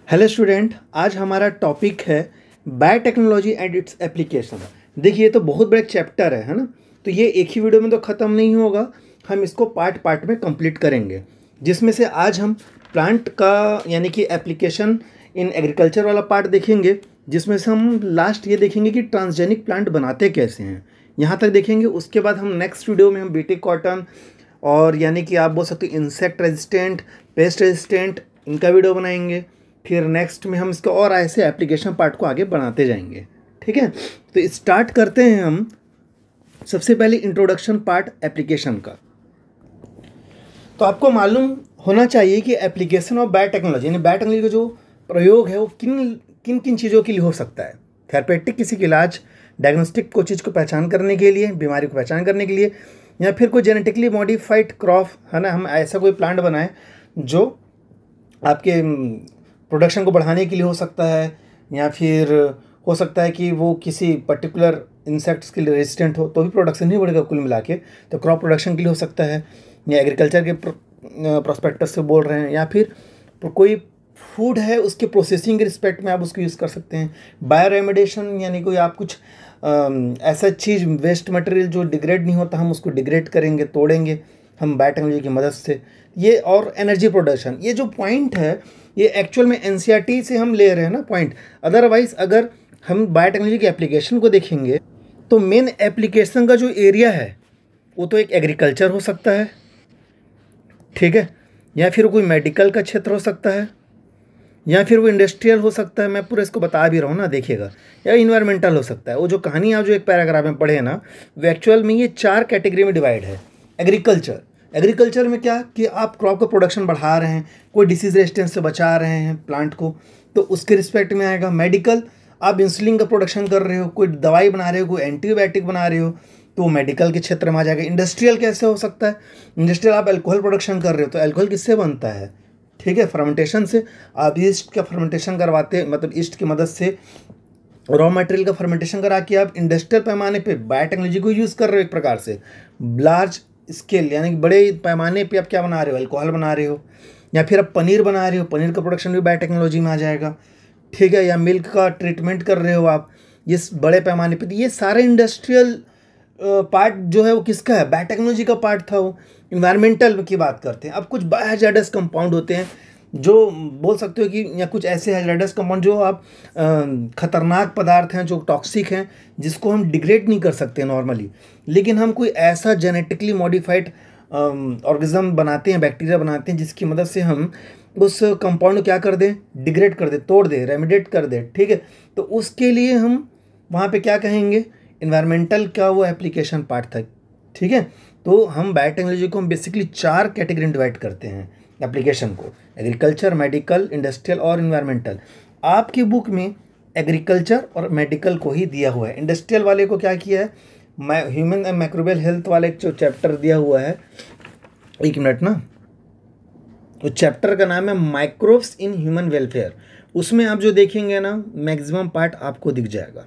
Hello student, आज हमारा topic है बायोटेक्नोलॉजी एंड इट्स एप्लीकेशन। देखिए, ये तो बहुत बड़ा चैप्टर है ना। तो ये एक ही वीडियो में तो ख़त्म नहीं होगा, हम इसको पार्ट पार्ट में कंप्लीट करेंगे, जिसमें से आज हम प्लांट का यानी कि एप्लीकेशन इन एग्रीकल्चर वाला पार्ट देखेंगे, जिसमें से हम लास्ट ये देखेंगे कि ट्रांसजेनिक प्लांट बनाते कैसे हैं, यहाँ तक देखेंगे। उसके बाद हम नेक्स्ट वीडियो में हम बीटी कॉटन और यानी कि आप बोल सकते हो इंसेक्ट रेजिस्टेंट, पेस्ट रेजिस्टेंट, इनका वीडियो बनाएंगे। फिर नेक्स्ट में हम इसका और ऐसे एप्लीकेशन पार्ट को आगे बढ़ाते जाएंगे। ठीक है, तो स्टार्ट करते हैं हम सबसे पहले इंट्रोडक्शन पार्ट एप्लीकेशन का। तो आपको मालूम होना चाहिए कि एप्लीकेशन ऑफ बायोटेक्नोलॉजी यानी बायोटेक्नोलॉजी का जो प्रयोग है वो किन किन चीज़ों के लिए हो सकता है। थेरेपेटिक किसी के इलाज, डायग्नोस्टिक कोई चीज़ को पहचान करने के लिए, बीमारी को पहचान करने के लिए, या फिर कोई जेनेटिकली मॉडिफाइड क्रॉप है ना, हम ऐसा कोई प्लांट बनाएं जो आपके प्रोडक्शन को बढ़ाने के लिए हो सकता है, या फिर हो सकता है कि वो किसी पर्टिकुलर इंसेक्ट्स के लिए रेजिस्टेंट हो तो भी प्रोडक्शन नहीं बढ़ेगा कुल मिला के। तो क्रॉप प्रोडक्शन के लिए हो सकता है, या एग्रीकल्चर के प्रोस्पेक्टस से बोल रहे हैं, या फिर कोई फूड है उसके प्रोसेसिंग के रिस्पेक्ट में आप उसको यूज़ कर सकते हैं। बायो रेमेडिएशन यानी कोई आप कुछ ऐसा चीज़, वेस्ट मटेरियल जो डिग्रेड नहीं होता, हम उसको डिग्रेड करेंगे, तोड़ेंगे हम बायोटेक्नोलॉजी की मदद से। ये और एनर्जी प्रोडक्शन, ये जो पॉइंट है ये एक्चुअल में एनसीईआरटी से हम ले रहे हैं ना पॉइंट। अदरवाइज अगर हम बायोटेक्नोलॉजी की एप्लीकेशन को देखेंगे तो मेन एप्लीकेशन का जो एरिया है वो तो एक एग्रीकल्चर हो सकता है, ठीक है, या फिर कोई मेडिकल का क्षेत्र हो सकता है, या फिर वो इंडस्ट्रियल हो सकता है, मैं पूरा इसको बता भी रहा हूँ ना, देखिएगा, या इन्वायरमेंटल हो सकता है। वो जो कहानी आप जो एक पैराग्राफ में पढ़े ना, वो एक्चुअल में ये 4 कैटेगरी में डिवाइड है। एग्रीकल्चर में क्या कि आप क्रॉप का प्रोडक्शन बढ़ा रहे हैं, कोई डिसीज रेजिस्टेंस से बचा रहे हैं प्लांट को, तो उसके रिस्पेक्ट में आएगा। मेडिकल, आप इंसुलिन का प्रोडक्शन कर रहे हो, कोई दवाई बना रहे हो, कोई एंटीबायोटिक बना रहे हो, तो वो मेडिकल के क्षेत्र में आ जाएगा। इंडस्ट्रियल कैसे हो सकता है? इंडस्ट्रियल आप अल्कोहल प्रोडक्शन कर रहे हो, तो अल्कोहल किससे बनता है? ठीक है, फर्मेंटेशन से। आप ईस्ट का फर्मेंटेशन करवाते हैं, मतलब ईस्ट की मदद से रॉ मटेरियल का फर्मेंटेशन करा के आप इंडस्ट्रियल पैमाने पे बायोटेक्नोलॉजी को यूज़ कर रहे हो एक प्रकार से। लार्ज स्केल यानी कि बड़े पैमाने पे आप क्या बना रहे हो? अल्कोहल बना रहे हो, या फिर आप पनीर बना रहे हो, पनीर का प्रोडक्शन भी बायोटेक्नोलॉजी में आ जाएगा। ठीक है, या मिल्क का ट्रीटमेंट कर रहे हो आप ये बड़े पैमाने पे, तो ये सारे इंडस्ट्रियल पार्ट जो है वो किसका है? बायोटेक्नोलॉजी का पार्ट था वो। इन्वायरमेंटल की बात करते हैं, अब कुछ बायोहैजार्डस कंपाउंड होते हैं जो बोल सकते हो कि, या कुछ ऐसे हैजार्डस कंपाउंड जो आप खतरनाक पदार्थ हैं, जो टॉक्सिक हैं, जिसको हम डिग्रेड नहीं कर सकते नॉर्मली, लेकिन हम कोई ऐसा जेनेटिकली मॉडिफाइड ऑर्गेनिज्म बनाते हैं, बैक्टीरिया बनाते हैं, जिसकी मदद से हम उस कंपाउंड को क्या कर दें? डिग्रेड कर दें, तोड़ दें, रेमिडिएट कर दें। ठीक है, तो उसके लिए हम वहाँ पे क्या कहेंगे? इन्वायरमेंटल का वो एप्लीकेशन पार्ट था। ठीक है, तो हम बायोटेक्नोलॉजी को हम बेसिकली 4 कैटेगरी में डिवाइड करते हैं एप्लीकेशन को: एग्रीकल्चर, मेडिकल, इंडस्ट्रियल और इन्वायरमेंटल। आपकी बुक में एग्रीकल्चर और मेडिकल को ही दिया हुआ है। इंडस्ट्रियल वाले को क्या किया है? ह्यूमन एंड माइक्रोबियल हेल्थ वाले जो चैप्टर दिया हुआ है, एक मिनट ना, तो चैप्टर का नाम है माइक्रोब्स इन ह्यूमन वेलफेयर। उसमें आप जो देखेंगे ना, मैक्सिमम पार्ट आपको दिख जाएगा।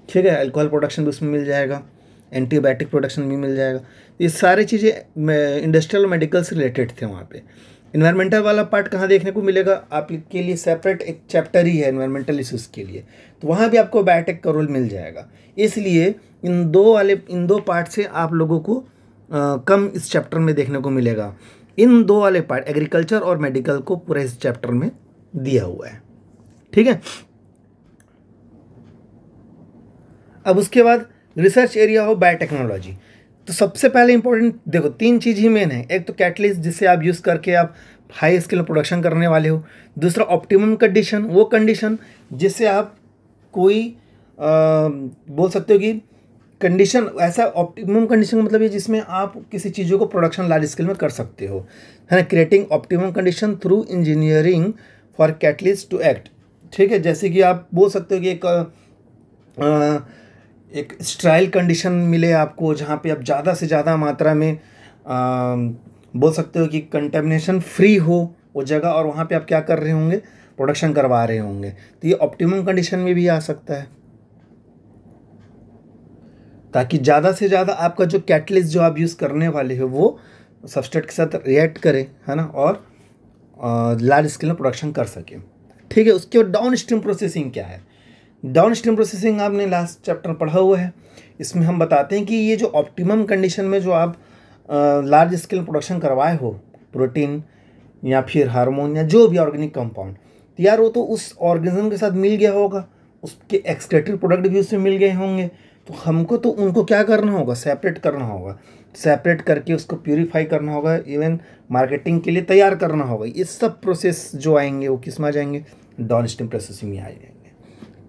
ठीक है, अल्कोहल प्रोडक्शन भी उसमें मिल जाएगा, एंटीबायोटिक प्रोडक्शन भी मिल जाएगा। ये सारी चीज़ें इंडस्ट्रियल और मेडिकल से रिलेटेड थे वहाँ पे। इन्वायरमेंटल वाला पार्ट कहाँ देखने को मिलेगा? आपके लिए सेपरेट एक चैप्टर ही है इन्वायरमेंटल इश्यूज़ के लिए, तो वहाँ भी आपको बायोटेक का रोल मिल जाएगा। इसलिए इन दो पार्ट से आप लोगों को कम इस चैप्टर में देखने को मिलेगा। इन 2 वाले पार्ट एग्रीकल्चर और मेडिकल को पूरे इस चैप्टर में दिया हुआ है। ठीक है, अब उसके बाद रिसर्च एरिया हो बायोटेक्नोलॉजी। तो सबसे पहले इंपॉर्टेंट देखो 3 चीज़ ही मेन है। एक तो कैटलिस्ट, जिससे आप यूज़ करके आप हाई स्केल प्रोडक्शन करने वाले हो। दूसरा ऑप्टिमम कंडीशन, वो कंडीशन जिससे आप कोई बोल सकते हो कि कंडीशन, ऐसा ऑप्टिमम कंडीशन का मतलब ये जिसमें आप किसी चीज़ों को प्रोडक्शन लार्ज स्केल में कर सकते हो, है ना। Creating optimum condition through engineering for catalyst to act. ठीक है, जैसे कि आप बोल सकते हो कि एक स्ट्राइल कंडीशन मिले आपको, जहाँ पे आप ज़्यादा से ज़्यादा मात्रा में बोल सकते हो कि कंटेमिनेशन फ्री हो वो जगह, और वहाँ पे आप क्या कर रहे होंगे? प्रोडक्शन करवा रहे होंगे। तो ये ऑप्टिमम कंडीशन में भी आ सकता है, ताकि ज़्यादा से ज़्यादा आपका जो कैटलिस्ट जो आप यूज़ करने वाले हो वो सबस्ट्रेट के साथ रिएक्ट करे, है ना, और लार्ज स्केल में प्रोडक्शन कर सके। ठीक है। उसके बाद डाउन स्ट्रीम प्रोसेसिंग क्या है? डाउन स्ट्रीम प्रोसेसिंग आपने लास्ट चैप्टर पढ़ा हुआ है। इसमें हम बताते हैं कि ये जो ऑप्टिमम कंडीशन में जो आप लार्ज स्केल प्रोडक्शन करवाए हो, प्रोटीन या फिर हार्मोन या जो भी ऑर्गेनिक कंपाउंड, तो यार वो तो उस ऑर्गेनिज्म के साथ मिल गया होगा, उसके एक्सक्रीटरी प्रोडक्ट भी उसमें मिल गए होंगे। तो हमको तो उनको क्या करना होगा? सेपरेट करना होगा। सेपरेट करके उसको प्यूरीफाई करना होगा, इवन मार्केटिंग के लिए तैयार करना होगा। ये सब प्रोसेस जो आएंगे वो किस में आ जाएंगे? डाउनस्ट्रीम प्रोसेसिंग में आ जाएंगे।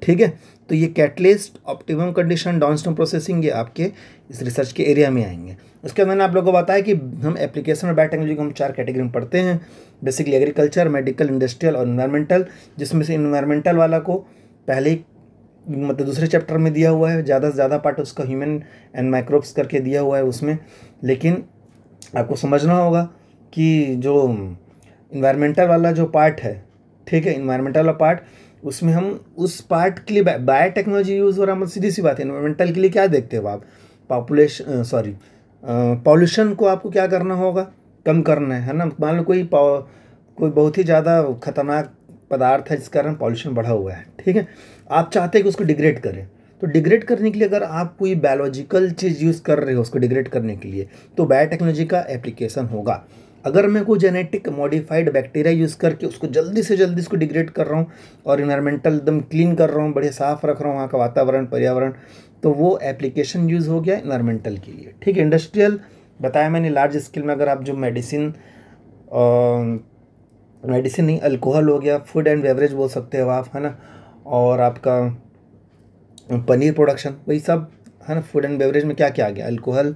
ठीक है। तो ये catalyst, optimum condition, downstream processing, ये आपके इस रिसर्च के एरिया में आएंगे। उसके बाद मैंने आप लोगों को बताया कि हम एप्लीकेशन और बायोटेक्नोलॉजी को हम 4 कैटेगरी में पढ़ते हैं, बेसिकली एग्रीकल्चर, मेडिकल, इंडस्ट्रियल और इन्वायरमेंटल, जिसमें से इन्वायरमेंटल वाला को पहले ही मतलब दूसरे चैप्टर में दिया हुआ है, ज़्यादा से ज़्यादा पार्ट उसका ह्यूमन एंड माइक्रोब्स करके दिया हुआ है उसमें। लेकिन आपको समझना होगा कि जो इन्वायरमेंटल वाला जो पार्ट है, ठीक है, इन्वायरमेंटल वाला पार्ट, उसमें हम उस पार्ट के लिए बायोटेक्नोलॉजी यूज़ हो रहा है। मतलब सीधी सी बात है, इन्वायरमेंटल के लिए क्या देखते हो आप? पॉल्यूशन को आपको क्या करना होगा? कम करना है ना। मान लो कोई बहुत ही ज़्यादा खतरनाक पदार्थ है जिसके कारण पॉल्यूशन बढ़ा हुआ है, ठीक है, आप चाहते हैं कि उसको डिग्रेड करें। तो डिग्रेड करने के लिए अगर आप कोई बायोलॉजिकल चीज़ यूज़ कर रहे हो उसको डिग्रेड करने के लिए, तो बायोटेक्नोलॉजी का एप्लीकेशन होगा। अगर मैं कोई जेनेटिक मॉडिफाइड बैक्टीरिया यूज़ करके उसको जल्दी से जल्दी उसको डिग्रेड कर रहा हूँ और इन्वायरमेंटल एकदम क्लीन कर रहा हूँ, बढ़िया साफ़ रख रहा हूँ वहाँ का वातावरण, पर्यावरण, तो वो एप्लीकेशन यूज़ हो गया इन्वायरमेंटल के लिए। ठीक है। इंडस्ट्रियल बताया मैंने, लार्ज स्केल में अगर आप जो मेडिसिन नहीं, अल्कोहल हो गया, फूड एंड बेवरेज बोल सकते हो आप, है ना, और आपका पनीर प्रोडक्शन, वही सब है ना। फूड एंड बेवरेज में क्या क्या आ गया? अल्कोहल,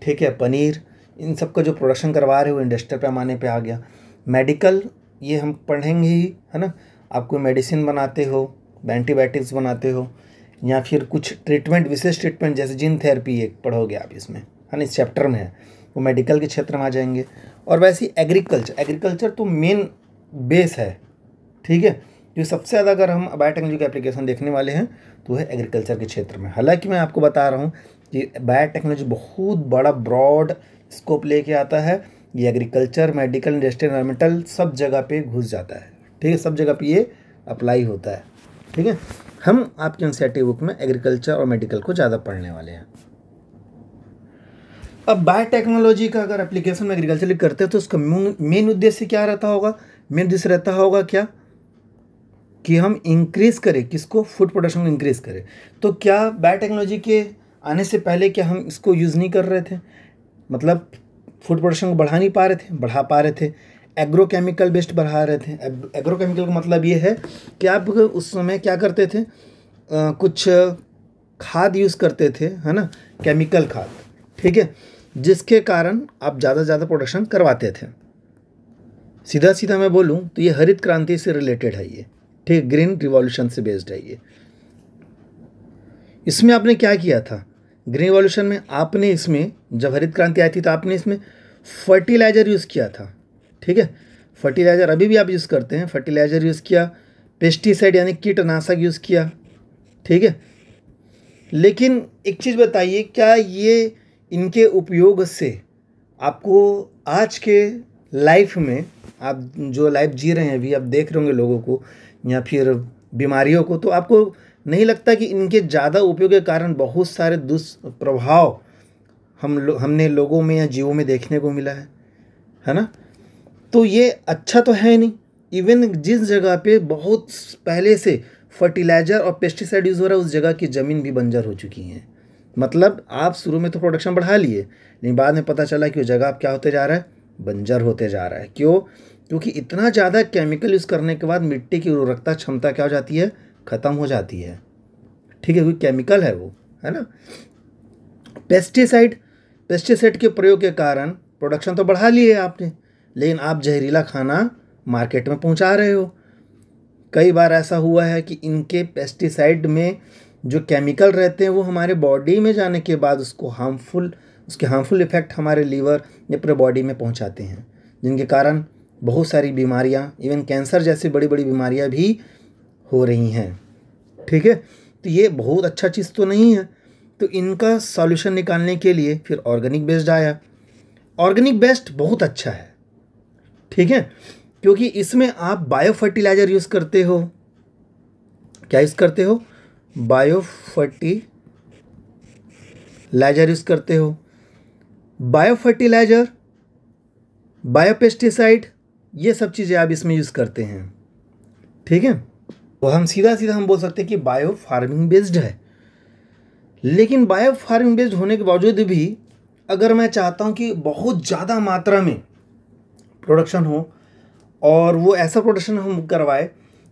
ठीक है, पनीर, इन सब का जो प्रोडक्शन करवा रहे हो इंडस्ट्रियल पैमाने पे आ गया। मेडिकल, ये हम पढ़ेंगे ही, है ना। आप कोई मेडिसिन बनाते हो, एंटीबायोटिक्स बनाते हो, या फिर कुछ ट्रीटमेंट, विशेष ट्रीटमेंट जैसे जीन थेरेपी एक पढ़ोगे आप इसमें, है ना, इस चैप्टर में है, वो मेडिकल के क्षेत्र में आ जाएंगे। और वैसे ही एग्रीकल्चर तो मेन बेस है, ठीक है। जो सबसे ज़्यादा अगर हम बायोटेक्नोलॉजी का एप्लीकेशन देखने वाले हैं तो है एग्रीकल्चर के क्षेत्र में। हालांकि मैं आपको बता रहा हूँ कि बायोटेक्नोलॉजी बहुत बड़ा ब्रॉड स्कोप लेके आता है। ये एग्रीकल्चर, मेडिकल, इंडस्ट्रियल, एनवायरमेंटल सब जगह पे घुस जाता है, ठीक है, सब जगह पे ये अप्लाई होता है, ठीक है। हम आपके एनसीईआरटी बुक में एग्रीकल्चर और मेडिकल को ज़्यादा पढ़ने वाले हैं। अब बायोटेक्नोलॉजी का अगर एप्लीकेशन में एग्रीकल्चर करते हैं तो उसका मेन उद्देश्य क्या रहता होगा? मेन उद्देश्य रहता होगा क्या? कि हम इंक्रीज़ करें, किसको? फूड प्रोडक्शन को इंक्रीज़ करें। तो क्या बायोटेक्नोलॉजी के आने से पहले क्या हम इसको यूज़ नहीं कर रहे थे? मतलब फूड प्रोडक्शन को बढ़ा नहीं पा रहे थे? बढ़ा पा रहे थे। एग्रोकेमिकल बेस्ड बढ़ा रहे थे। एग्रोकेमिकल का मतलब ये है कि आप उस समय क्या करते थे? कुछ खाद यूज़ करते थे, है ना, केमिकल खाद, ठीक है, जिसके कारण आप ज़्यादा से ज़्यादा प्रोडक्शन करवाते थे। सीधा सीधा मैं बोलूँ तो ये हरित क्रांति से रिलेटेड है ये, ठीक, ग्रीन रिवॉल्यूशन से बेस्ड है ये। इसमें आपने क्या किया था? ग्रीन रिवॉल्यूशन में आपने इसमें, जब हरित क्रांति आई थी तो आपने इसमें फर्टिलाइज़र यूज़ किया था, ठीक है। फर्टिलाइज़र अभी भी आप यूज़ करते हैं, फर्टिलाइज़र यूज़ किया, पेस्टिसाइड यानी कीटनाशक यूज़ किया, ठीक है। लेकिन एक चीज़ बताइए, क्या ये इनके उपयोग से आपको आज के लाइफ में, आप जो लाइफ जी रहे हैं अभी, आप देख रहे होंगे लोगों को या फिर बीमारियों को, तो आपको नहीं लगता कि इनके ज़्यादा उपयोग के कारण बहुत सारे दुष्प्रभाव हमने लोगों में या जीवों में देखने को मिला है ना। तो ये अच्छा तो है नहीं। इवन जिस जगह पे बहुत पहले से फर्टिलाइज़र और पेस्टिसाइड यूज़ हो रहा है उस जगह की ज़मीन भी बंजर हो चुकी है। मतलब आप शुरू में तो प्रोडक्शन बढ़ा लिए, लेकिन बाद में पता चला कि वो जगह अब क्या होते जा रहा है? बंजर होते जा रहा है। क्यों? क्योंकि इतना ज़्यादा केमिकल यूज़ करने के बाद मिट्टी की उर्वरकता क्षमता क्या हो जाती है? ख़त्म हो जाती है, ठीक है, कोई केमिकल है वो, है ना। पेस्टिसाइड के प्रयोग के कारण प्रोडक्शन तो बढ़ा लिए आपने, लेकिन आप जहरीला खाना मार्केट में पहुंचा रहे हो। कई बार ऐसा हुआ है कि इनके पेस्टिसाइड में जो केमिकल रहते हैं वो हमारे बॉडी में जाने के बाद उसके हार्मफुल इफ़ेक्ट हमारे लीवर या पूरे बॉडी में पहुंचाते हैं, जिनके कारण बहुत सारी बीमारियां, इवन कैंसर जैसी बड़ी बड़ी बीमारियां भी हो रही हैं, ठीक है। तो ये बहुत अच्छा चीज़ तो नहीं है। तो इनका सॉल्यूशन निकालने के लिए फिर ऑर्गेनिक बेस्ड आया। ऑर्गेनिक बेस्ड बहुत अच्छा है, ठीक है। क्योंकि इसमें आप बायो फर्टिलाइज़र यूज़ करते हो। क्या यूज़ करते हो? बायो फर्टिलाइज़र यूज़ करते हो। बायो फर्टिलाइज़र, बायो पेस्टिसाइड, ये सब चीज़ें आप इसमें यूज़ करते हैं। ठीक है, तो हम सीधा सीधा हम बोल सकते हैं कि बायो फार्मिंग बेस्ड है। लेकिन बायो फार्मिंग बेस्ड होने के बावजूद भी अगर मैं चाहता हूँ कि बहुत ज़्यादा मात्रा में प्रोडक्शन हो और वो ऐसा प्रोडक्शन हम करवाए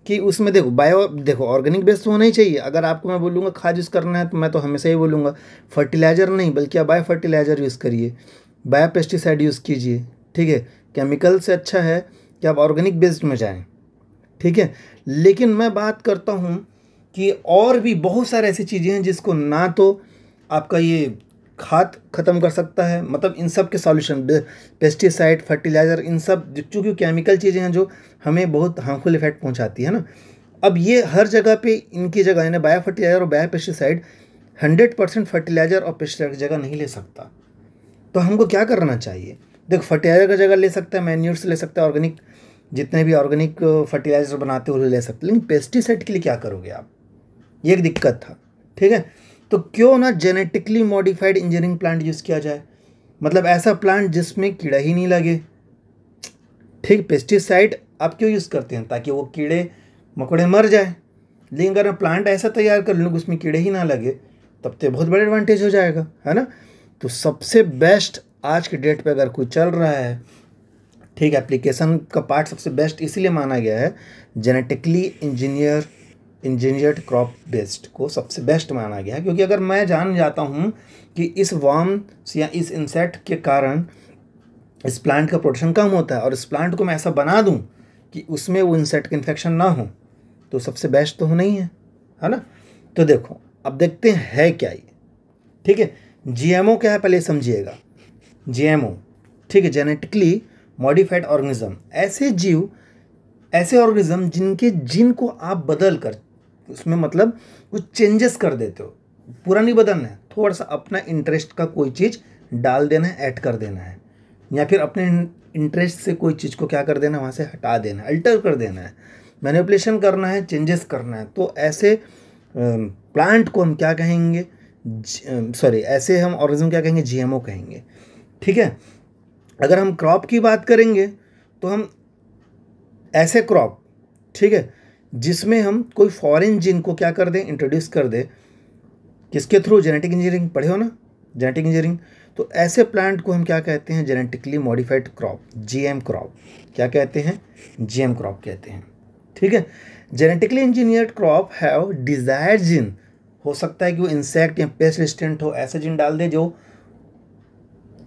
कि उसमें देखो ऑर्गेनिक बेस्ड होना ही चाहिए। अगर आपको मैं बोलूँगा खाद यूज़ करना है तो मैं तो हमेशा ही बोलूँगा फर्टिलाइज़र नहीं बल्कि आप बायो फर्टिलाइज़र यूज़ करिए, बायो पेस्टिसाइड यूज़ कीजिए। ठीक है, केमिकल से अच्छा है कि आप ऑर्गेनिक बेस्ड में जाएँ। ठीक है, लेकिन मैं बात करता हूँ कि और भी बहुत सारे ऐसी चीज़ें हैं जिसको ना तो आपका ये खाद ख़त्म कर सकता है, मतलब इन सब के सॉल्यूशन पेस्टिसाइड, फर्टिलाइज़र, इन सब चूँकि केमिकल चीज़ें हैं जो हमें बहुत हार्मफुल इफेक्ट पहुंचाती है ना। अब ये हर जगह पे इनकी जगह यानी बायो फर्टिलाइज़र और बायो पेस्टिसाइड 100% फर्टिलाइज़र और पेस्टिसाइड की जगह नहीं ले सकता। तो हमको क्या करना चाहिए? देखो फर्टिलाइज़र का जगह ले सकता है, मैन्यूर्स ले सकता है, ऑर्गेनिक जितने भी ऑर्गेनिक फर्टिलाइज़र बनाते हो ले सकते, लेकिन पेस्टिसाइड के लिए क्या करोगे आप? ये एक दिक्कत था। ठीक है, तो क्यों ना genetically modified engineering plant use किया जाए, मतलब ऐसा प्लांट जिसमें कीड़ा ही नहीं लगे। ठीक, पेस्टिसाइड आप क्यों यूज़ करते हैं? ताकि वो कीड़े मकोड़े मर जाए। लेकिन अगर प्लांट ऐसा तैयार कर लूँ उसमें कीड़े ही ना लगे तब तो बहुत बड़ा एडवांटेज हो जाएगा, है ना। तो सबसे बेस्ट आज के डेट पे अगर कोई चल रहा है, ठीक, एप्लीकेशन का पार्ट सबसे बेस्ट इसीलिए माना गया है, जेनेटिकली इंजीनियर्ड क्रॉप बेस्ड को सबसे बेस्ट माना गया है। क्योंकि अगर मैं जान जाता हूँ कि इस वर्म्स या इस इंसेक्ट के कारण इस प्लांट का प्रोडक्शन कम होता है और इस प्लांट को मैं ऐसा बना दूं कि उसमें वो इंसेक्ट का इन्फेक्शन ना हो, तो सबसे बेस्ट तो होना ही है ना। तो देखो अब देखते हैं क्या ये। ठीक है, जीएमओ क्या है पहले समझिएगा। जीएमओ, ठीक है, जेनेटिकली मॉडिफाइड ऑर्गेनिज्म, ऐसे जीव, ऐसे ऑर्गेनिज्म जिनके जीन को आप बदल कर उसमें मतलब कुछ चेंजेस कर देते हो। पूरा नहीं बदलना है, थोड़ा सा अपना इंटरेस्ट का कोई चीज़ डाल देना है, ऐड कर देना है, या फिर अपने इंटरेस्ट से कोई चीज़ को क्या कर देना है, वहाँ से हटा देना है, अल्टर कर देना है, मैनिपुलेशन करना है, चेंजेस करना है। तो ऐसे प्लांट को हम क्या कहेंगे, ऐसे हम ऑर्गेनिज्म क्या कहेंगे, जीएमओ कहेंगे। ठीक है, अगर हम क्रॉप की बात करेंगे तो हम ऐसे क्रॉप, ठीक है, जिसमें हम कोई फॉरेन जीन को क्या कर दें, इंट्रोड्यूस कर दे, किसके थ्रू, जेनेटिक इंजीनियरिंग पढ़े हो ना, जेनेटिक इंजीनियरिंग। तो ऐसे प्लांट को हम क्या कहते हैं, genetically modified crop, GM crop. क्या कहते हैं, जीएम क्रॉप कहते हैं। ठीक है, genetically engineered crop have desired gene, हो सकता है कि वो इंसेक्ट या पेस्ट रेजिस्टेंट हो, ऐसे जीन डाल दे जो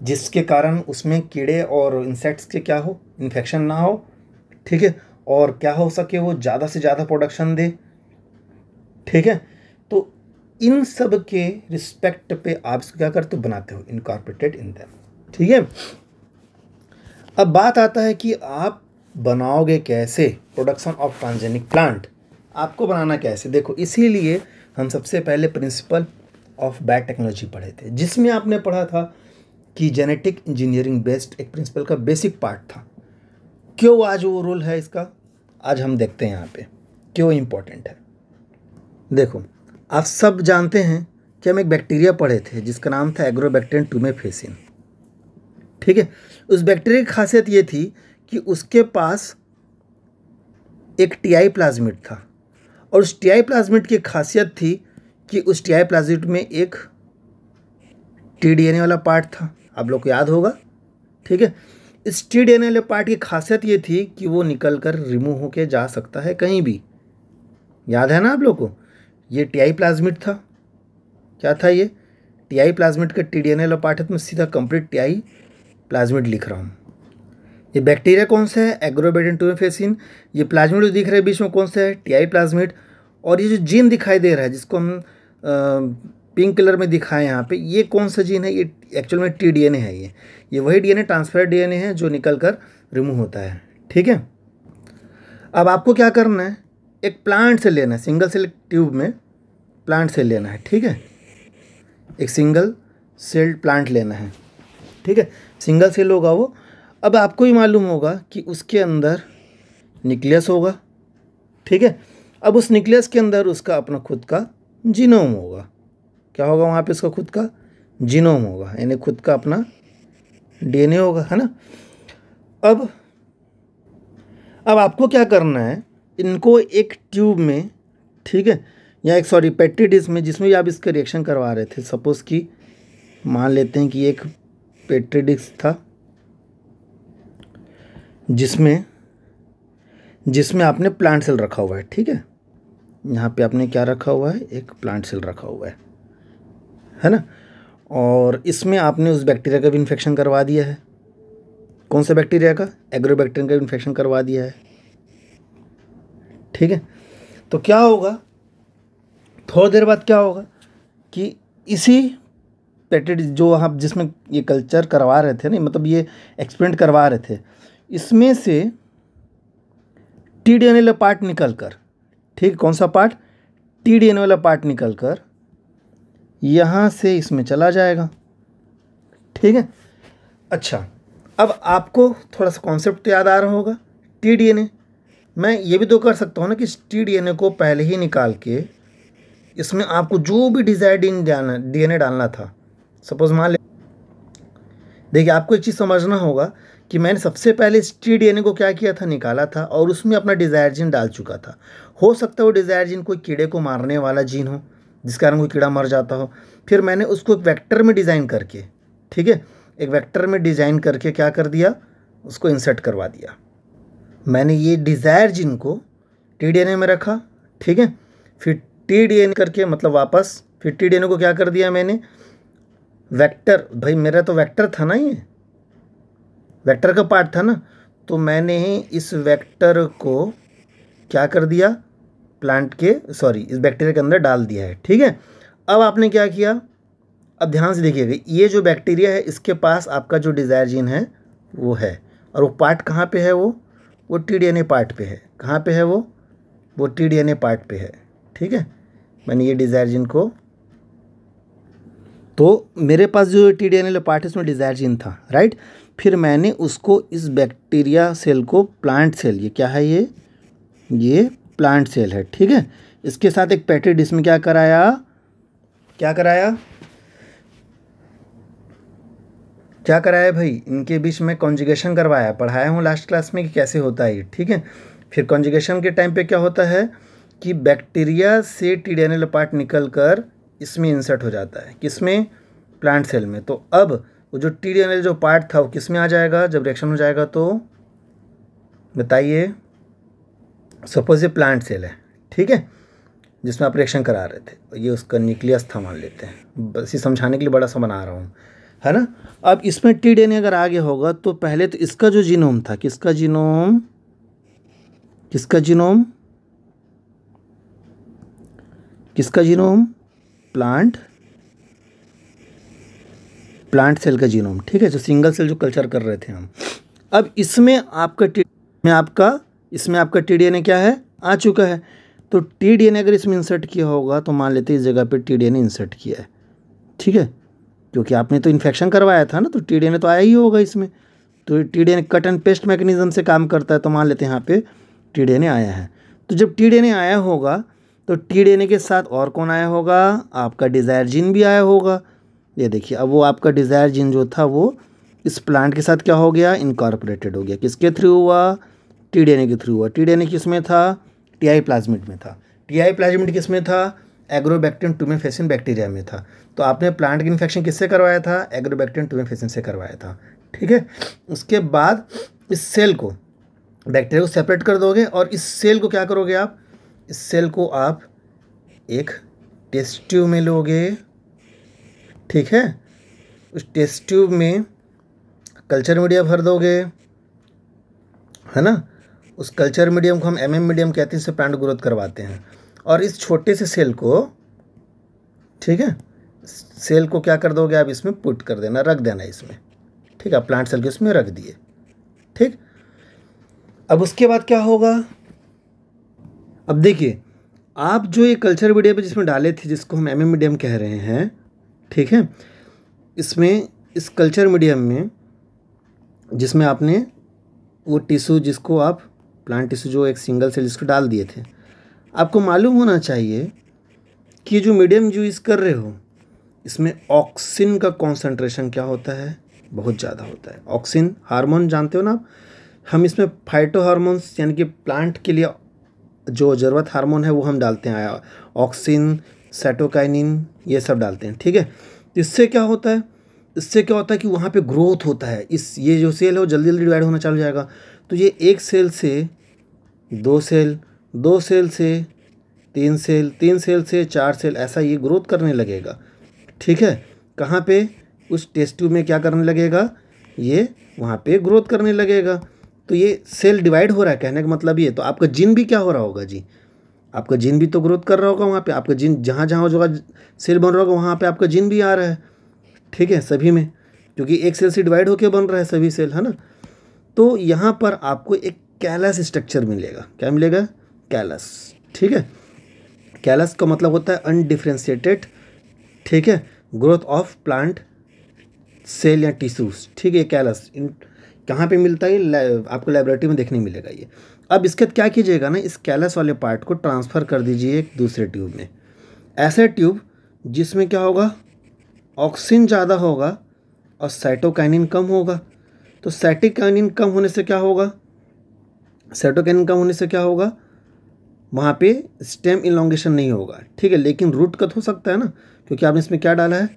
जिसके कारण उसमें कीड़े और इंसेक्ट्स के क्या हो, इन्फेक्शन ना हो। ठीक है, और क्या हो सके वो ज़्यादा से ज़्यादा प्रोडक्शन दे। ठीक है, तो इन सब के रिस्पेक्ट पे आप इसको क्या करते हो, बनाते हो, इनकॉर्पोरेटेड इन दैम। ठीक है, अब बात आता है कि आप बनाओगे कैसे प्रोडक्शन ऑफ ट्रांसजेनिक प्लांट, आपको बनाना कैसे। देखो इसीलिए हम सबसे पहले प्रिंसिपल ऑफ बायोटेक्नोलॉजी पढ़े थे, जिसमें आपने पढ़ा था कि जेनेटिक इंजीनियरिंग बेस्ड एक प्रिंसिपल का बेसिक पार्ट था। क्यों आज वो रोल है इसका, आज हम देखते हैं यहाँ पे क्यों इम्पोर्टेंट है। देखो आप सब जानते हैं कि हम एक बैक्टीरिया पढ़े थे जिसका नाम था एग्रोबैक्टीरियम टुमेफेसिन। ठीक है, उस बैक्टीरिया की खासियत ये थी कि उसके पास एक टीआई प्लाज्मिड था, और उस टीआई प्लाज्मिड की खासियत थी कि उस टीआई प्लाज्मिड में एक टीडीएनए वाला पार्ट था, आप लोग को याद होगा। ठीक है, इस टीडीएनए वाले पार्ट की खासियत ये थी कि वो निकल कर रिमूव होके जा सकता है कहीं भी, याद है ना आप लोग को। ये टीआई प्लाज्मिड था, क्या था ये, टीआई प्लाज्मिड का टीडीएनए वाला पार्ट है, तो मैं सीधा कंप्लीट टीआई प्लाज्मिड लिख रहा हूँ। ये बैक्टीरिया कौन सा है, एग्रोबैक्टीरियम टुमेफेसिन। ये प्लाज्मिड जो दिख रहा है बीच में कौन सा है, टीआई प्लाज्मिड। और ये जो जीन दिखाई दे रहा है जिसको हम पिंक कलर में दिखाएं यहाँ पे, ये कौन सा जीन है, ये एक्चुअल में टीडीएनए है। ये वही डीएनए, ट्रांसफर डीएनए है जो निकल कर रिमूव होता है। ठीक है, अब आपको क्या करना है, एक प्लांट से लेना है, सिंगल सेल ट्यूब में प्लांट से लेना है। ठीक है, एक सिंगल सेल प्लांट लेना है। ठीक है, सिंगल सेल होगा वो। अब आपको ही मालूम होगा कि उसके अंदर न्यूक्लियस होगा, ठीक है। अब उस न्यूक्लियस के अंदर उसका अपना खुद का जीनोम होगा। क्या होगा वहाँ पे? उसका खुद का जीनोम होगा, यानी खुद का अपना डीएनए होगा, है ना। अब आपको क्या करना है, इनको एक ट्यूब में, ठीक है, या एक पेट्री डिश में, जिसमें भी आप इसका रिएक्शन करवा रहे थे, सपोज़ कि मान लेते हैं कि एक पेट्री डिश था जिसमें आपने प्लांट सेल रखा हुआ है, ठीक है। यहाँ पे आपने क्या रखा हुआ है? एक प्लांट सेल रखा हुआ है ना। और इसमें आपने उस बैक्टीरिया का भी इन्फेक्शन करवा दिया है। कौन सा बैक्टीरिया का? एग्रोबैक्टीरियम का इन्फेक्शन करवा दिया है, ठीक है। तो क्या होगा, थोड़ी देर बाद क्या होगा कि इसी पेटेड जो आप जिसमें ये कल्चर करवा रहे थे ना, मतलब ये एक्सपेरिमेंट करवा रहे थे, इसमें से टीडीएनए वाला पार्ट निकल कर, ठीक, कौन सा पार्ट? टीडीएनए वाला पार्ट निकल कर यहाँ से इसमें चला जाएगा, ठीक है। अच्छा, अब आपको थोड़ा सा कॉन्सेप्ट तो याद आ रहा होगा। टीडीएनए, मैं ये भी तो कर सकता हूँ ना कि टीडीएनए को पहले ही निकाल के इसमें आपको जो भी डिजायर्ड डीएनए डालना था, सपोज मान ले, देखिए आपको एक चीज़ समझना होगा कि मैंने सबसे पहले इस टीडीएनए को क्या किया था? निकाला था और उसमें अपना डिजायर जीन डाल चुका था। हो सकता है वो डिजायर जीन कोई कीड़े को मारने वाला जीन हो, जिस कारण कोई कीड़ा मर जाता हो। फिर मैंने उसको एक वेक्टर में डिज़ाइन करके, ठीक है, एक वेक्टर में डिज़ाइन करके क्या कर दिया? उसको इंसर्ट करवा दिया। मैंने ये डिज़ायर जीन को टीडीएनए में रखा, ठीक है। फिर टीडीएनए करके मतलब वापस फिर टीडीएनए को क्या कर दिया मैंने? वेक्टर, भाई मेरा तो वेक्टर था ना, ये वेक्टर का पार्ट था ना, तो मैंने इस वेक्टर को क्या कर दिया? प्लांट के इस बैक्टीरिया के अंदर डाल दिया है, ठीक है। अब आपने क्या किया? अब ध्यान से देखिएगा, ये जो बैक्टीरिया है इसके पास आपका जो डिज़ायर जीन है वो है, और वो पार्ट कहाँ पे है? वो टीडीएनए पार्ट पे है। कहाँ पे है वो टीडीएनए पार्ट पे है, ठीक है। मैंने ये डिज़ायर जीन को, तो मेरे पास जो टीडीएनए पार्ट है उसमें डिज़ायर जीन था, राइट। फिर मैंने उसको इस बैक्टीरिया सेल को प्लांट सेल, ये क्या है? ये प्लांट सेल है, ठीक है। इसके साथ एक पेट्री डिश में क्या कराया? भाई, इनके बीच में कॉन्जुगेशन करवाया। पढ़ाया हूँ लास्ट क्लास में कि कैसे होता है ये, ठीक है। फिर कॉन्जुगेशन के टाइम पे क्या होता है कि बैक्टीरिया से टीडीएनए पार्ट निकल कर इसमें इंसर्ट हो जाता है, किसमें? प्लांट सेल में। तो अब वो जो टीडीएनए जो पार्ट था वो किस में आ जाएगा जब रिएक्शन हो जाएगा? तो बताइए, सपोज ये प्लांट सेल है, ठीक है, जिसमें आप रिएक्शन करा रहे थे, ये उसका न्यूक्लियस था मान लेते हैं, बस ये समझाने के लिए बड़ा सा बना रहा हूँ, है ना। अब इसमें टीडीएनए अगर आगे होगा तो पहले तो इसका जो जीनोम था, किसका जीनोम? प्लांट सेल का जीनोम, ठीक है, जो सिंगल सेल जो कल्चर कर रहे थे हम। अब इसमें आपका टीडीएनए क्या है? आ चुका है। तो टीडीएनए अगर इसमें इंसर्ट किया होगा तो मान लेते हैं इस जगह पे टीडीएनए इंसर्ट किया है, ठीक है, क्योंकि आपने तो इन्फेक्शन करवाया था ना, तो टीडीएनए तो आया ही होगा इसमें। तो T-DNA cut and paste mechanism से काम करता है, तो मान लेते हैं यहाँ पे टीडीएनए आया है। तो जब टीडीएनए आया होगा तो टीडीएनए के साथ और कौन आया होगा? आपका डिज़ायर जीन भी आया होगा। ये देखिए, अब वो आपका डिज़ायर जीन जो था वो इस प्लांट के साथ क्या हो गया? इनकॉर्पोरेटेड हो गया। किसके थ्रू हुआ? टीडीएनए के थ्रू हुआ। टीडीएनए किस में था? टीआई प्लाज्मिड में था। टीआई प्लाज्मिड किस में था? एग्रोबैक्टीरियम टुमेफेसिन बैक्टीरिया में था। तो आपने प्लांट का इन्फेक्शन किससे करवाया था? एग्रोबैक्टीरियम टुमेफेसिन से करवाया था, ठीक है। उसके बाद इस सेल को, बैक्टीरिया को सेपरेट कर दोगे और इस सेल को क्या करोगे आप? इस सेल को आप एक टेस्ट ट्यूब में लोगे, ठीक है। उस टेस्ट ट्यूब में कल्चर मीडिया भर दोगे, है ना। उस कल्चर मीडियम को हम एमएम मीडियम कहते हैं, इससे प्लांट ग्रोथ करवाते हैं। और इस छोटे से सेल को, ठीक है, सेल को क्या कर दोगे आप? इसमें पुट कर देना, रख देना इसमें, ठीक है। प्लांट सेल को इसमें रख दिए, ठीक। अब उसके बाद क्या होगा? अब देखिए, आप जो ये कल्चर मीडियम जिसमें डाले थे, जिसको हम एमएम मीडियम कह रहे हैं, ठीक है, इसमें इस कल्चर मीडियम में जिसमें आपने वो टिश्यू जिसको आप प्लांट टिश्यू जो एक सिंगल सेल इसको डाल दिए थे। आपको मालूम होना चाहिए कि जो मीडियम जो यूज़ कर रहे हो इसमें ऑक्सिन का कॉन्सेंट्रेशन क्या होता है, बहुत ज़्यादा होता है। ऑक्सिन हार्मोन जानते हो ना आप, हम इसमें फाइटो हार्मोन्स यानी कि प्लांट के लिए जो ज़रूरत हार्मोन है वो हम डालते हैं, ऑक्सिन, साइटोकाइनिन, ये सब डालते हैं, ठीक है। तो इससे क्या होता है, इससे क्या होता है कि वहाँ पे ग्रोथ होता है, ये जो सेल है वो जल्दी जल्दी डिवाइड होना चालू हो जाएगा। तो ये एक सेल से दो सेल, दो सेल से तीन सेल, तीन सेल से चार सेल, ऐसा ये ग्रोथ करने लगेगा, ठीक है। कहाँ पे, उस टेस्ट ट्यूब में क्या करने लगेगा, ये वहाँ पे ग्रोथ करने लगेगा। तो ये सेल डिवाइड हो रहा है, कहने का मतलब ये। तो आपका जीन भी क्या हो रहा होगा जी, आपका जीन भी तो ग्रोथ कर रहा होगा वहाँ पे। आपका जीन जहाँ जहाँ जगह सेल बन रहा होगा वहाँ पे आपका जीन भी आ रहा है, ठीक है, सभी में, क्योंकि एक सेल से डिवाइड होकर बन रहा है सभी सेल, है ना। तो यहाँ पर आपको एक कैलस स्ट्रक्चर मिलेगा। क्या मिलेगा, कैलस, ठीक है। कैलस का मतलब होता है अनडिफ्रेंशिएटेड, ठीक है, ग्रोथ ऑफ प्लांट सेल या टिश्यूज, ठीक है। कैलस कहाँ पे मिलता है, आपको लेबोरेटरी में देखने मिलेगा ये। अब इसके क्या कीजिएगा ना, इस कैलस वाले पार्ट को ट्रांसफ़र कर दीजिए एक दूसरे ट्यूब में, ऐसे ट्यूब जिसमें क्या होगा, ऑक्सीजन ज़्यादा होगा और साइटोकाइनिन कम होगा। तो साइटोकाइनिन कम होने से क्या होगा, साइटोकाइनिन कम होने से क्या होगा, वहाँ पे स्टेम इलॉन्गेशन नहीं होगा, ठीक है। लेकिन रूट कट हो सकता है ना, क्योंकि आपने इसमें क्या डाला है,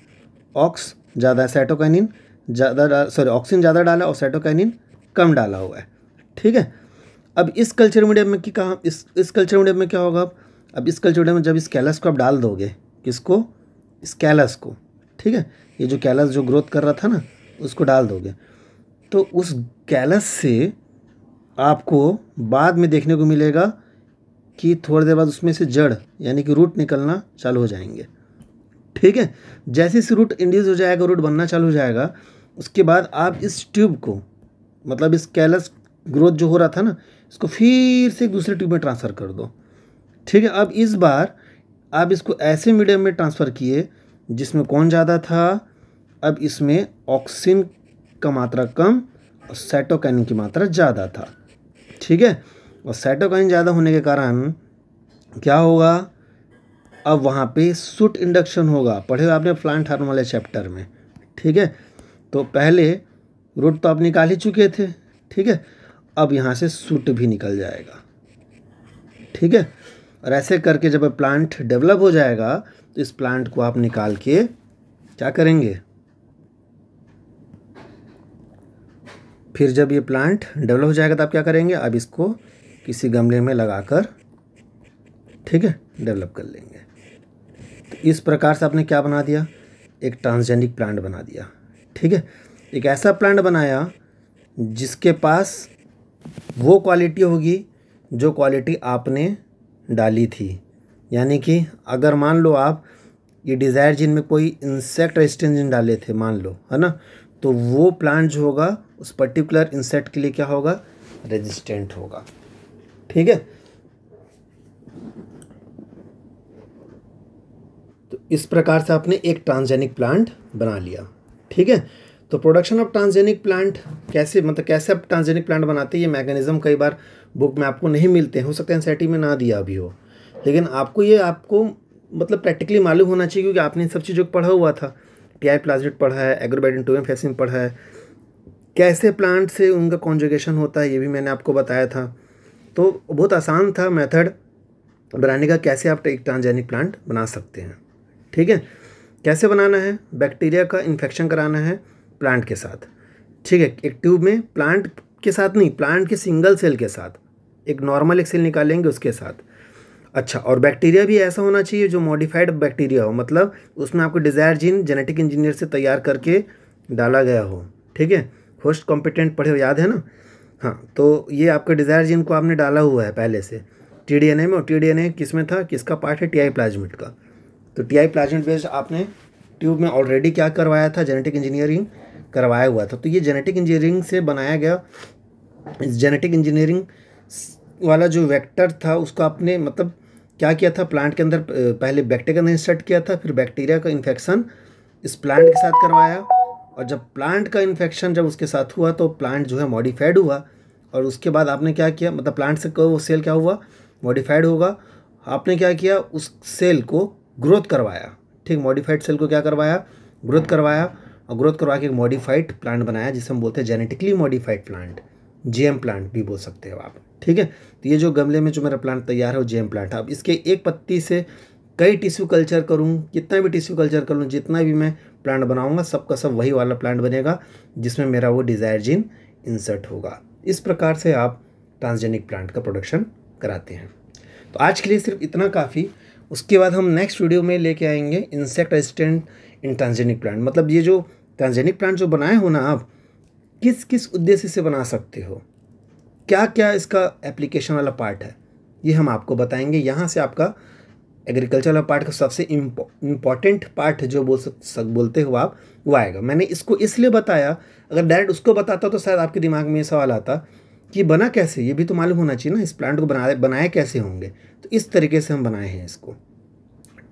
ऑक्स ज़्यादा है, साइटोकाइनिन ज़्यादा, ऑक्सीजन ज़्यादा डाला और साइटोकाइनिन कम डाला हुआ है, ठीक है। अब इस कल्चर मीडियम में कहाँ, इस कल्चर मीडियम में क्या होगा, अब इस कल्चर मीडियम में जब इस कैलस को आप डाल दोगे, किसको, इस कैलस को, ठीक है, ये जो कैलस जो ग्रोथ कर रहा था ना उसको डाल दोगे, तो उस कैलस से आपको बाद में देखने को मिलेगा कि थोड़ी देर बाद उसमें से जड़ यानी कि रूट निकलना चालू हो जाएंगे, ठीक है। जैसे इस रूट इंड्यूस हो जाएगा, रूट बनना चालू हो जाएगा, उसके बाद आप इस ट्यूब को, मतलब इस कैलस ग्रोथ जो हो रहा था ना, इसको फिर से एक दूसरे ट्यूब में ट्रांसफ़र कर दो, ठीक है। अब इस बार आप इसको ऐसे मीडियम में ट्रांसफ़र किए जिसमें कौन ज़्यादा था, अब इसमें ऑक्सीजन का मात्रा कम और साइटोकाइनिन की मात्रा ज़्यादा था, ठीक है। और साइटोकाइनिन ज़्यादा होने के कारण क्या होगा, अब वहाँ पे सूट इंडक्शन होगा। पढ़े हो आपने प्लांट हार्मोन वाले चैप्टर में, ठीक है। तो पहले रूट तो आप निकाल ही चुके थे, ठीक है, अब यहाँ से सूट भी निकल जाएगा, ठीक है। और ऐसे करके जब प्लांट डेवलप हो जाएगा तो इस प्लांट को आप निकाल के क्या करेंगे, फिर जब ये प्लांट डेवलप हो जाएगा तो आप क्या करेंगे, अब इसको किसी गमले में लगाकर, ठीक है, डेवलप कर लेंगे। तो इस प्रकार से आपने क्या बना दिया, एक ट्रांसजेनिक प्लांट बना दिया, ठीक है। एक ऐसा प्लांट बनाया जिसके पास वो क्वालिटी होगी जो क्वालिटी आपने डाली थी। यानी कि अगर मान लो आप ये डिज़ायर जीन में कोई इंसेक्ट रेजिस्टेंट जीन डाले थे, मान लो, है ना, तो वो प्लांट जो होगा उस पर्टिकुलर इंसेक्ट के लिए क्या होगा, रेजिस्टेंट होगा, ठीक है। तो इस प्रकार से आपने एक ट्रांसजेनिक प्लांट बना लिया, ठीक है। तो प्रोडक्शन ऑफ ट्रांसजेनिक प्लांट कैसे, मतलब कैसे आप ट्रांसजेनिक प्लांट बनाते हैं, ये मैकेनिज्म कई बार बुक में आपको नहीं मिलते हैं, हो सकता है एनसीईआरटी में ना दिया भी हो, लेकिन आपको मतलब प्रैक्टिकली मालूम होना चाहिए, क्योंकि आपने इन सब चीज़ों को पढ़ा हुआ था। टीआई प्लाज्मिड पढ़ा है, एग्रोबैक्टीरियम फैसिन पढ़ा है, कैसे प्लांट से उनका कॉन्जुगेशन होता है ये भी मैंने आपको बताया था। तो बहुत आसान था मेथड बनाने का, कैसे आप एक ट्रांसजेनिक प्लांट बना सकते हैं, ठीक है। कैसे बनाना है, बैक्टीरिया का इन्फेक्शन कराना है प्लांट के साथ, ठीक है, एक ट्यूब में, प्लांट के साथ नहीं, प्लांट के सिंगल सेल के साथ, एक नॉर्मल एक सेल निकालेंगे उसके साथ। अच्छा, और बैक्टीरिया भी ऐसा होना चाहिए जो मॉडिफाइड बैक्टीरिया हो, मतलब उसमें आपको डिज़ायर जीन जेनेटिक इंजीनियर से तैयार करके डाला गया हो, ठीक है। होस्ट कॉम्पिटेंट पढ़े हो, याद है ना, हाँ। तो ये आपका डिज़ायर जीन को आपने डाला हुआ है पहले से टीडीएनए में, और टीडीएनए किस में था, किसका पार्ट है, टीआई प्लाज्मिड का। तो टीआई प्लाज्मिड बेस्ड आपने ट्यूब में ऑलरेडी क्या करवाया था, जेनेटिक इंजीनियरिंग करवाया हुआ था। तो ये जेनेटिक इंजीनियरिंग से बनाया गया, इस जेनेटिक इंजीनियरिंग वाला जो वेक्टर था उसको आपने मतलब क्या किया था, प्लांट के अंदर पहले बैक्टीरिया के अंदर इंसर्ट किया था, फिर बैक्टीरिया का इन्फेक्शन इस प्लांट के साथ करवाया, और जब प्लांट का इन्फेक्शन जब उसके साथ हुआ तो प्लांट जो है मॉडिफाइड हुआ, और उसके बाद आपने क्या किया, मतलब प्लांट से वो सेल क्या हुआ, मॉडिफाइड होगा। आपने क्या किया, उस सेल को ग्रोथ करवाया, ठीक, मॉडिफाइड सेल को क्या करवाया, ग्रोथ करवाया, और ग्रोथ करवा के एक मॉडिफाइड प्लांट बनाया जिसे हम बोलते हैं genetically modified plant, JM plant भी बोल सकते हो आप, ठीक है। तो ये जो गमले में जो मेरा प्लांट तैयार है वो जेएम प्लांट है। अब इसके एक पत्ती से कई टिश्यू कल्चर करूँ, कितना भी टिश्यू कल्चर कर लूँ, जितना भी मैं प्लांट बनाऊंगा सबका सब वही वाला प्लांट बनेगा जिसमें मेरा वो डिज़ायर जीन इंसर्ट होगा। इस प्रकार से आप ट्रांसजेनिक प्लांट का प्रोडक्शन कराते हैं। तो आज के लिए सिर्फ इतना काफ़ी। उसके बाद हम नेक्स्ट वीडियो में लेके आएंगे इंसेक्ट रेजिस्टेंट इन ट्रांसजेनिक प्लांट, मतलब ये जो ट्रांसजेनिक प्लांट जो बनाए हो ना आप, किस किस उद्देश्य से बना सकते हो, क्या क्या इसका एप्लीकेशन वाला पार्ट है, ये हम आपको बताएंगे। यहाँ से आपका एग्रीकल्चर वाला पार्ट का सबसे इम्पॉर्टेंट पार्ट जो बोलते हो आप, वो आएगा। मैंने इसको इसलिए बताया, अगर डायरेक्ट उसको बताता तो शायद आपके दिमाग में ये सवाल आता कि बना कैसे, ये भी तो मालूम होना चाहिए ना, इस प्लांट को बनाए कैसे होंगे। तो इस तरीके से हम बनाए हैं इसको,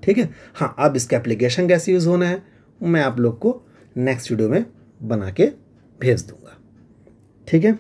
ठीक है। हाँ, अब इसका एप्लीकेशन कैसे यूज़ होना है मैं आप लोग को नेक्स्ट वीडियो में बना के भेज दूँगा, ठीक है।